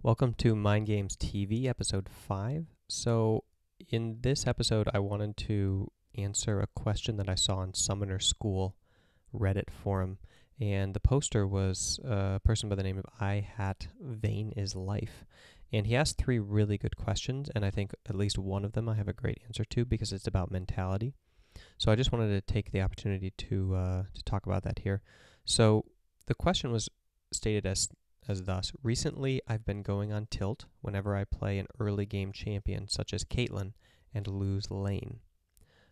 Welcome to Mind Games TV, episode 5. So, in this episode, I wanted to answer a question that I saw on Summoner School Reddit forum, and the poster was a person by the name of I Hat Vain is Life, and he asked 3 really good questions, and I think at least one of them I have a great answer to because it's about mentality. So I just wanted to take the opportunity to talk about that here. So the question was stated as thus: recently, I've been going on tilt whenever I play an early game champion such as Caitlyn and lose lane.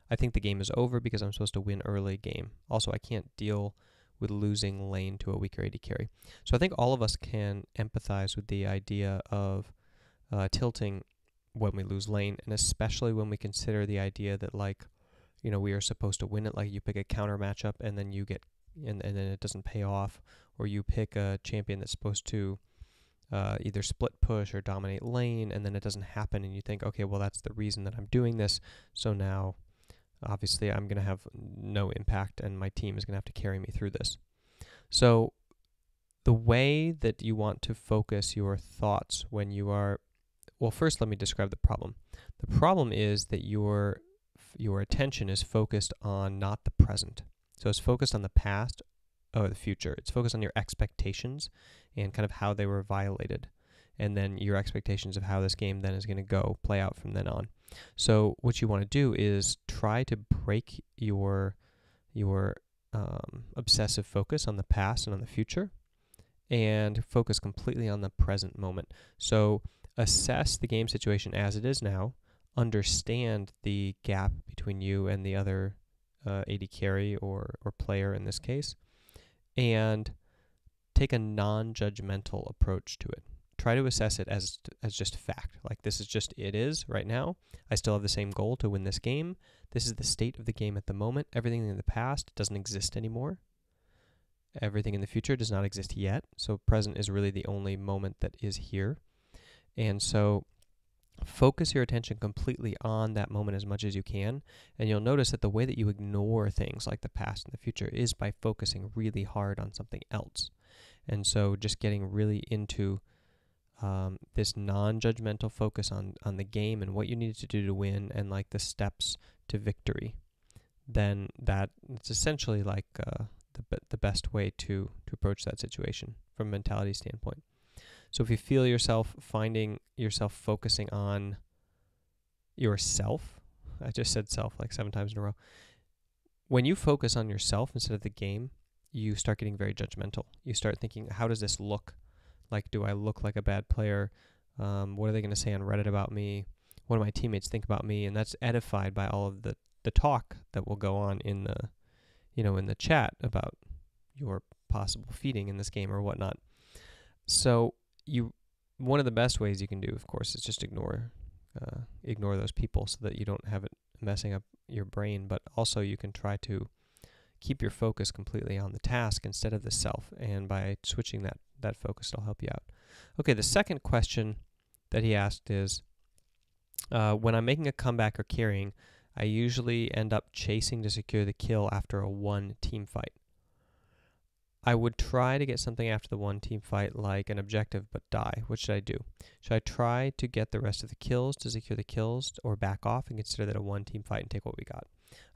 I think the game is over because I'm supposed to win early game. Also, I can't deal with losing lane to a weaker AD carry. So I think all of us can empathize with the idea of tilting when we lose lane, and especially when we consider the idea that, like, we are supposed to win it. Like, you pick a counter matchup and then you get and then it doesn't pay off, or you pick a champion that's supposed to either split push or dominate lane, and then it doesn't happen, and you think, okay, well, that's the reason that I'm doing this, so now obviously I'm going to have no impact and my team is going to have to carry me through this. So the way that you want to focus your thoughts when you are, well, first let me describe the problem. The problem is that your attention is focused on not the present. So it's focused on the past or the future. It's focused on your expectations and kind of how they were violated, and then your expectations of how this game then is going to play out from then on. So what you want to do is try to break your obsessive focus on the past and on the future, and focus completely on the present moment. So assess the game situation as it is now, understand the gap between you and the other AD carry or player in this case, and take a non-judgmental approach to it. Try to assess it as just fact. Like, this is just it is right now. I still have the same goal to win this game. This is the state of the game at the moment. Everything in the past doesn't exist anymore. Everything in the future does not exist yet. So present is really the only moment that is here. And so focus your attention completely on that moment as much as you can, and you'll notice that the way that you ignore things like the past and the future is by focusing really hard on something else. And so just getting really into this non-judgmental focus on the game and what you need to do to win, and like the steps to victory, then it's essentially like the best way to approach that situation from a mentality standpoint. So if you feel finding yourself focusing on yourself, I just said self like 7 times in a row. When you focus on yourself instead of the game, you start getting very judgmental. You start thinking, how does this look? Like, do I look like a bad player? What are they going to say on Reddit about me? What do my teammates think about me? And that's edified by all of the talk that will go on in the chat about your possible feeding in this game or whatnot. So one of the best ways you can do, of course, is just ignore those people so that you don't have it messing up your brain. But also you can try to keep your focus completely on the task instead of the self, and by switching that focus, it'll help you out. Okay, the second question that he asked is, when I'm making a comeback or carrying, I usually end up chasing to secure the kill after a 1 team fight. I would try to get something after the 1 team fight, like an objective, but die. What should I do? Should I try to get the rest of the kills to secure the kills, or back off and consider that a 1 team fight and take what we got?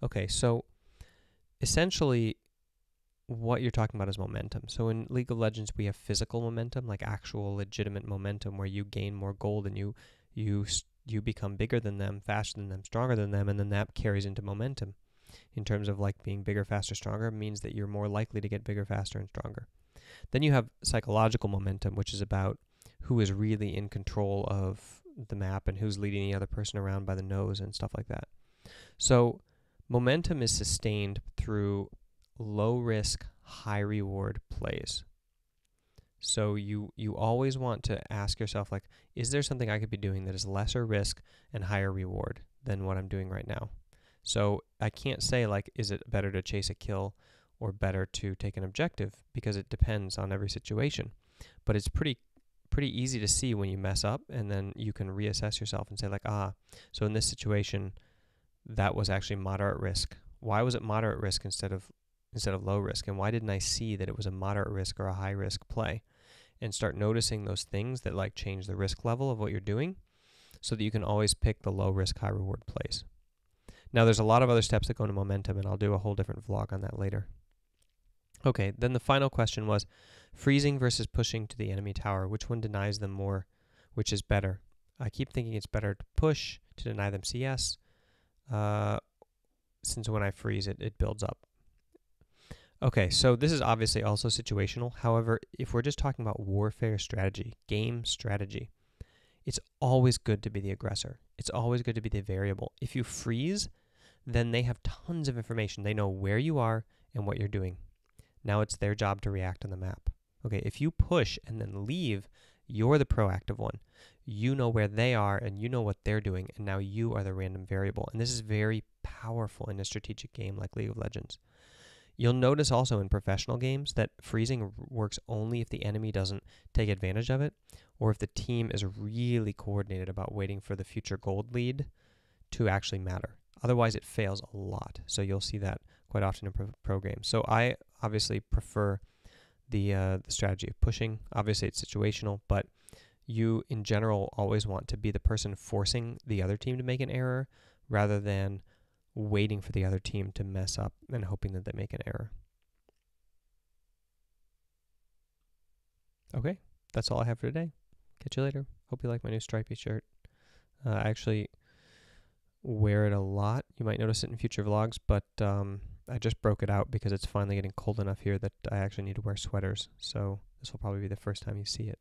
Okay, so essentially what you're talking about is momentum. So in League of Legends, we have physical momentum, like actual legitimate momentum, where you gain more gold and you become bigger than them, faster than them, stronger than them, and then that carries into momentum. In terms of like being bigger, faster, stronger, means that you're more likely to get bigger, faster, and stronger. Then you have psychological momentum, which is about who is really in control of the map and who's leading the other person around by the nose and stuff like that. So momentum is sustained through low risk, high reward plays. So you always want to ask yourself, like, is there something I could be doing that is lesser risk and higher reward than what I'm doing right now? So I can't say, like, is it better to chase a kill or better to take an objective, because it depends on every situation. But it's pretty easy to see when you mess up, and then you can reassess yourself and say, like, so in this situation, that was actually moderate risk. Why was it moderate risk instead of low risk? And why didn't I see that it was a moderate risk or a high risk play? and start noticing those things that like change the risk level of what you're doing so that you can always pick the low risk, high reward plays. Now there's a lot of other steps that go into momentum, and I'll do a whole different vlog on that later. Okay, then the final question was freezing versus pushing to the enemy tower. Which one denies them more? Which is better? I keep thinking it's better to push to deny them CS, since when I freeze it builds up. Okay, so this is obviously also situational. However, if we're just talking about warfare strategy, game strategy, it's always good to be the aggressor. It's always good to be the variable. If you freeze, then they have tons of information. They know where you are and what you're doing. Now it's their job to react on the map. Okay, if you push and then leave, you're the proactive one. You know where they are and you know what they're doing, and now you are the random variable. And this is very powerful in a strategic game like League of Legends. You'll notice also in professional games that freezing works only if the enemy doesn't take advantage of it, or if the team is really coordinated about waiting for the future gold lead to actually matter. Otherwise, it fails a lot. So you'll see that quite often in pro games. So I obviously prefer the strategy of pushing. Obviously, it's situational, but you, in general, always want to be the person forcing the other team to make an error rather than waiting for the other team to mess up and hoping that they make an error. Okay, that's all I have for today. Catch you later. Hope you like my new stripy shirt. I actually wear it a lot. You might notice it in future vlogs, but I just broke it out because it's finally getting cold enough here that I actually need to wear sweaters. So this will probably be the first time you see it.